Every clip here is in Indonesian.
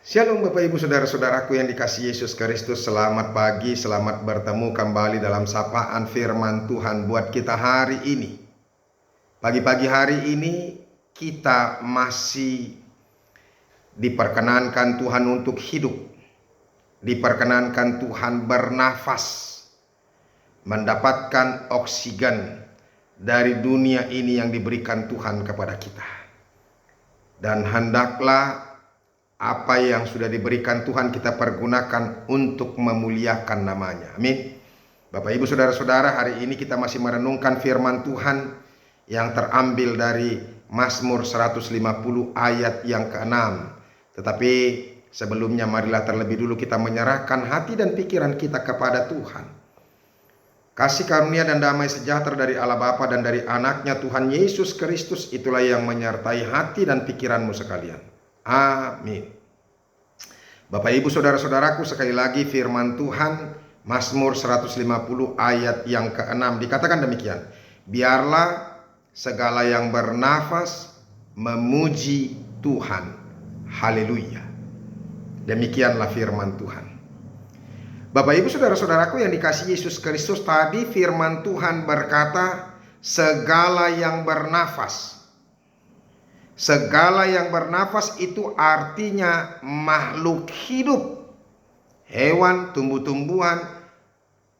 Shalom Bapak Ibu Saudara-saudaraku yang dikasihi Yesus Kristus. Selamat pagi, selamat bertemu kembali dalam sapaan firman Tuhan buat kita hari ini. Pagi-pagi hari ini kita masih diperkenankan Tuhan untuk hidup. Diperkenankan Tuhan bernafas, mendapatkan oksigen dari dunia ini yang diberikan Tuhan kepada kita. Dan hendaklah apa yang sudah diberikan Tuhan kita pergunakan untuk memuliakan namanya. Amin. Bapak Ibu Saudara-saudara, hari ini kita masih merenungkan firman Tuhan yang terambil dari Mazmur 150 ayat yang ke-6. Tetapi sebelumnya marilah terlebih dulu kita menyerahkan hati dan pikiran kita kepada Tuhan. Kasih karunia dan damai sejahtera dari Allah Bapa dan dari anaknya Tuhan Yesus Kristus itulah yang menyertai hati dan pikiranmu sekalian. Amin. Bapak Ibu Saudara-saudaraku, sekali lagi firman Tuhan Mazmur 150 ayat yang ke-6 dikatakan demikian. Biarlah segala yang bernafas memuji Tuhan. Haleluya. Demikianlah firman Tuhan. Bapak Ibu Saudara-saudaraku yang dikasihi Yesus Kristus, tadi firman Tuhan berkata segala yang bernafas. Segala yang bernafas itu artinya makhluk hidup. Hewan, tumbuh-tumbuhan,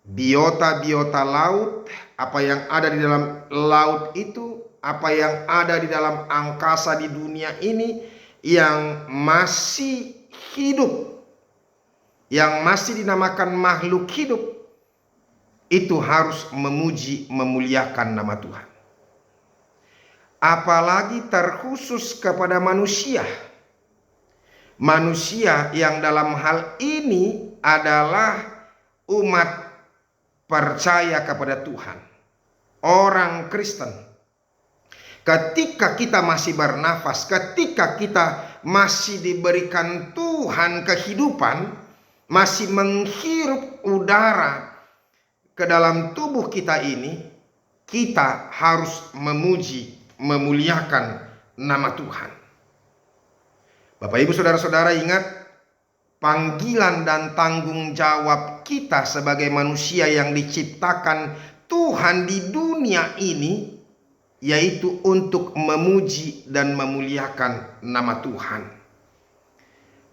biota-biota laut, apa yang ada di dalam laut itu, apa yang ada di dalam angkasa di dunia ini yang masih hidup, yang masih dinamakan makhluk hidup, itu harus memuji, memuliakan nama Tuhan. Apalagi terkhusus kepada manusia. Manusia yang dalam hal ini adalah umat percaya kepada Tuhan. Orang Kristen. Ketika kita masih bernafas, ketika kita masih diberikan Tuhan kehidupan, masih menghirup udara ke dalam tubuh kita ini, kita harus memuji, memuliakan nama Tuhan. Bapak Ibu Saudara-saudara, ingat panggilan dan tanggung jawab kita sebagai manusia yang diciptakan Tuhan di dunia ini, yaitu untuk memuji dan memuliakan nama Tuhan.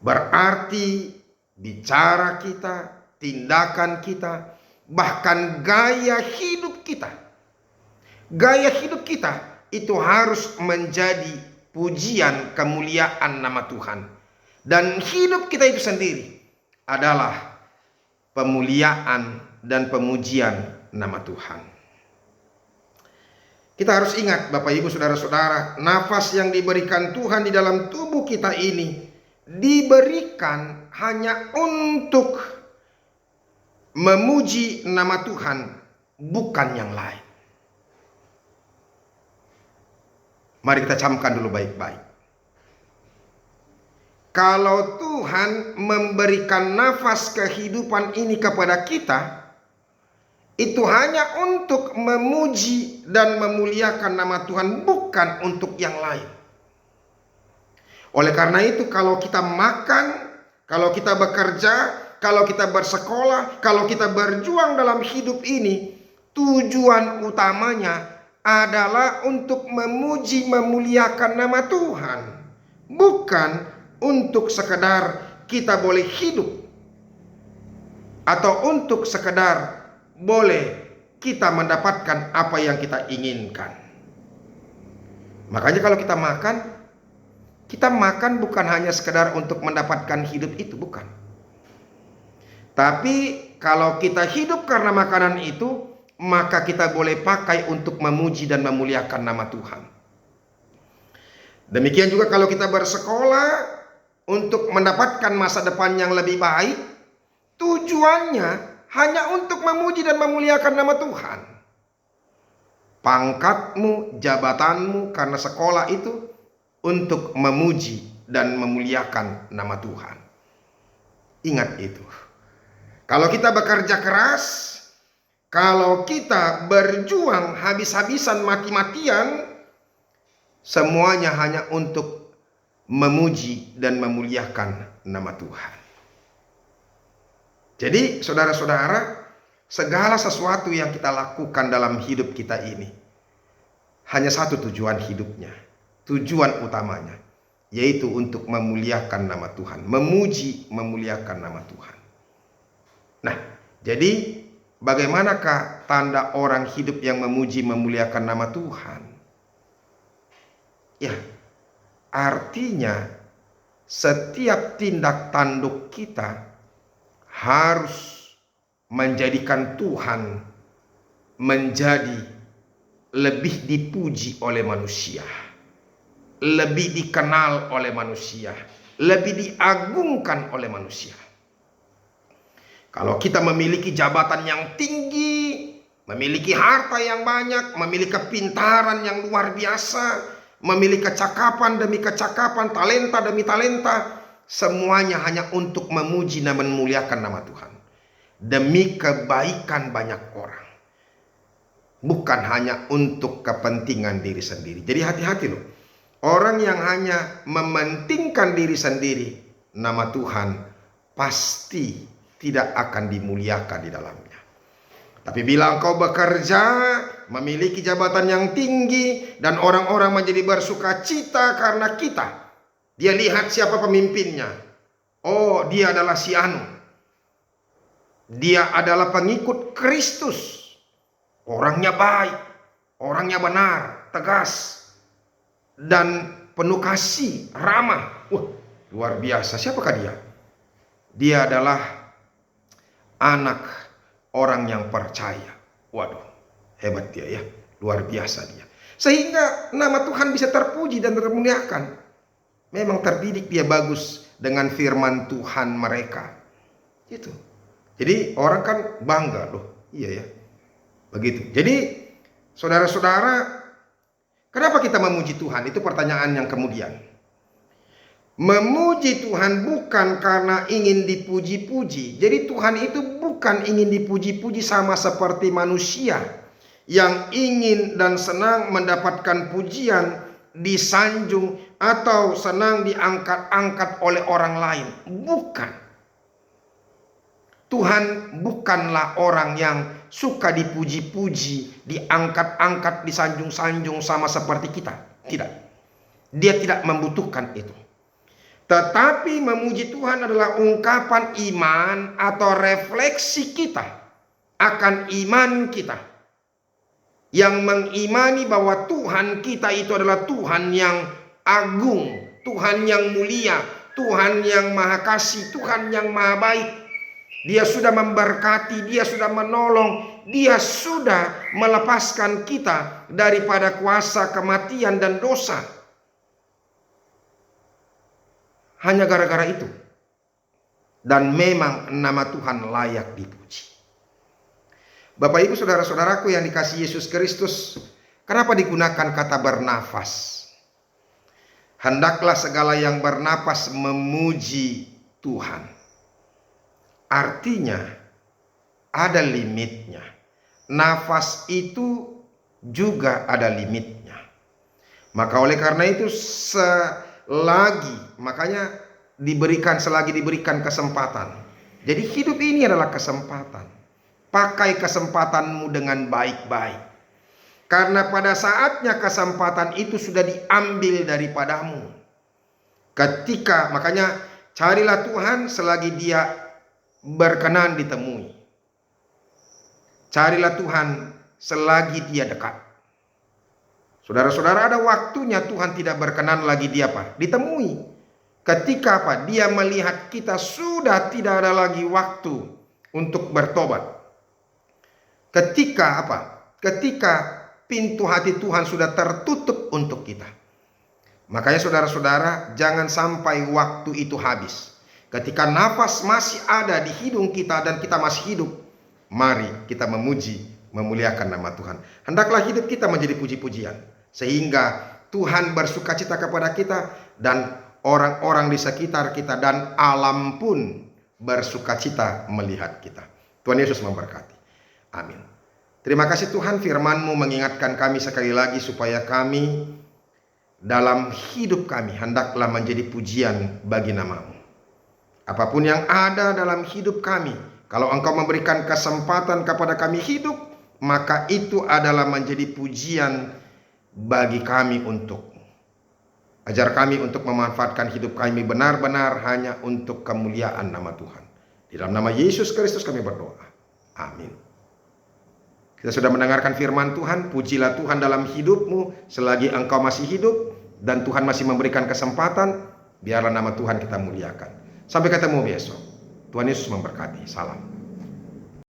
Berarti bicara kita, tindakan kita, bahkan gaya hidup kita, itu harus menjadi pujian kemuliaan nama Tuhan. Dan hidup kita itu sendiri adalah pemuliaan dan pemujian nama Tuhan. Kita harus ingat Bapak Ibu Saudara-saudara, nafas yang diberikan Tuhan di dalam tubuh kita ini diberikan hanya untuk memuji nama Tuhan, bukan yang lain. Mari kita camkan dulu baik-baik. Kalau Tuhan memberikan nafas kehidupan ini kepada kita, itu hanya untuk memuji dan memuliakan nama Tuhan, bukan untuk yang lain. Oleh karena itu, kalau kita makan, kalau kita bekerja, kalau kita bersekolah, kalau kita berjuang dalam hidup ini, tujuan utamanya adalah untuk memuji, memuliakan nama Tuhan, bukan untuk sekedar kita boleh hidup atau untuk sekedar boleh kita mendapatkan apa yang kita inginkan. Makanya kalau kita makan bukan hanya sekedar untuk mendapatkan hidup itu, bukan. Tapi kalau kita hidup karena makanan itu, maka kita boleh pakai untuk memuji dan memuliakan nama Tuhan. Demikian juga kalau kita bersekolah untuk mendapatkan masa depan yang lebih baik, tujuannya hanya untuk memuji dan memuliakan nama Tuhan. Pangkatmu, jabatanmu karena sekolah itu untuk memuji dan memuliakan nama Tuhan. Ingat itu. Kalau kita bekerja keras, kalau kita berjuang habis-habisan, mati-matian, semuanya hanya untuk memuji dan memuliakan nama Tuhan. Jadi saudara-saudara, segala sesuatu yang kita lakukan dalam hidup kita ini hanya satu tujuan hidupnya, tujuan utamanya, yaitu untuk memuliakan nama Tuhan, memuji, memuliakan nama Tuhan. Nah, jadi bagaimanakah tanda orang hidup yang memuji, memuliakan nama Tuhan? Ya, artinya setiap tindak tanduk kita harus menjadikan Tuhan menjadi lebih dipuji oleh manusia, lebih dikenal oleh manusia, lebih diagungkan oleh manusia. Kalau kita memiliki jabatan yang tinggi, memiliki harta yang banyak, memiliki kepintaran yang luar biasa, memiliki kecakapan demi kecakapan, talenta demi talenta, semuanya hanya untuk memuji dan memuliakan nama Tuhan, demi kebaikan banyak orang, bukan hanya untuk kepentingan diri sendiri. Jadi hati-hati loh, orang yang hanya mementingkan diri sendiri, nama Tuhan pasti tidak akan dimuliakan di dalamnya. Tapi bila engkau bekerja, memiliki jabatan yang tinggi, dan orang-orang menjadi bersuka cita karena kita, dia lihat siapa pemimpinnya. Oh, dia adalah si anu, dia adalah pengikut Kristus, orangnya baik, orangnya benar, tegas, dan penuh kasih, ramah. Wah, luar biasa. Siapakah dia? Dia adalah anak orang yang percaya. Waduh, hebat dia ya, luar biasa dia. Sehingga nama Tuhan bisa terpuji dan termuliakan. Memang terdidik dia bagus dengan firman Tuhan mereka. Gitu. Jadi orang kan bangga loh. Iya ya. Begitu. Jadi saudara-saudara, kenapa kita memuji Tuhan? Itu pertanyaan yang kemudian. Memuji Tuhan bukan karena ingin dipuji-puji. Jadi Tuhan itu bukan ingin dipuji-puji sama seperti manusia yang ingin dan senang mendapatkan pujian, disanjung, atau senang diangkat-angkat oleh orang lain. Bukan. Tuhan bukanlah orang yang suka dipuji-puji, diangkat-angkat, disanjung-sanjung sama seperti kita. Tidak. Dia tidak membutuhkan itu. Tetapi memuji Tuhan adalah ungkapan iman atau refleksi kita akan iman kita, yang mengimani bahwa Tuhan kita itu adalah Tuhan yang agung, Tuhan yang mulia, Tuhan yang maha kasih, Tuhan yang maha baik. Dia sudah memberkati, dia sudah menolong, dia sudah melepaskan kita daripada kuasa kematian dan dosa. Hanya gara-gara itu. Dan memang nama Tuhan layak dipuji. Bapak ibu saudara-saudaraku yang dikasihi Yesus Kristus, kenapa digunakan kata bernafas? Hendaklah segala yang bernapas memuji Tuhan. Artinya ada limitnya. Nafas itu juga ada limitnya. Maka oleh karena itu selagi diberikan kesempatan. Jadi hidup ini adalah kesempatan. Pakai kesempatanmu dengan baik-baik. Karena pada saatnya kesempatan itu sudah diambil daripadamu. Makanya carilah Tuhan selagi dia berkenan ditemui. Carilah Tuhan selagi dia dekat. Saudara-saudara, ada waktunya Tuhan tidak berkenan lagi dia ditemui. Ketika dia melihat kita sudah tidak ada lagi waktu untuk bertobat. Ketika pintu hati Tuhan sudah tertutup untuk kita. Makanya saudara-saudara, jangan sampai waktu itu habis. Ketika nafas masih ada di hidung kita dan kita masih hidup, mari kita memuji, memuliakan nama Tuhan. Hendaklah hidup kita menjadi puji-pujian, sehingga Tuhan bersukacita kepada kita, dan orang-orang di sekitar kita dan alam pun bersukacita melihat kita. Tuhan Yesus memberkati. Amin. Terima kasih Tuhan, firman-Mu mengingatkan kami sekali lagi supaya kami dalam hidup kami hendaklah menjadi pujian bagi nama-Mu. Apapun yang ada dalam hidup kami, kalau Engkau memberikan kesempatan kepada kami hidup, maka itu adalah menjadi pujian bagi kami untuk. Ajar kami untuk memanfaatkan hidup kami benar-benar hanya untuk kemuliaan nama Tuhan. Di dalam nama Yesus Kristus kami berdoa. Amin. Kita sudah mendengarkan firman Tuhan. Pujilah Tuhan dalam hidupmu selagi engkau masih hidup dan Tuhan masih memberikan kesempatan. Biarlah nama Tuhan kita muliakan. Sampai ketemu besok. Tuhan Yesus memberkati. Salam.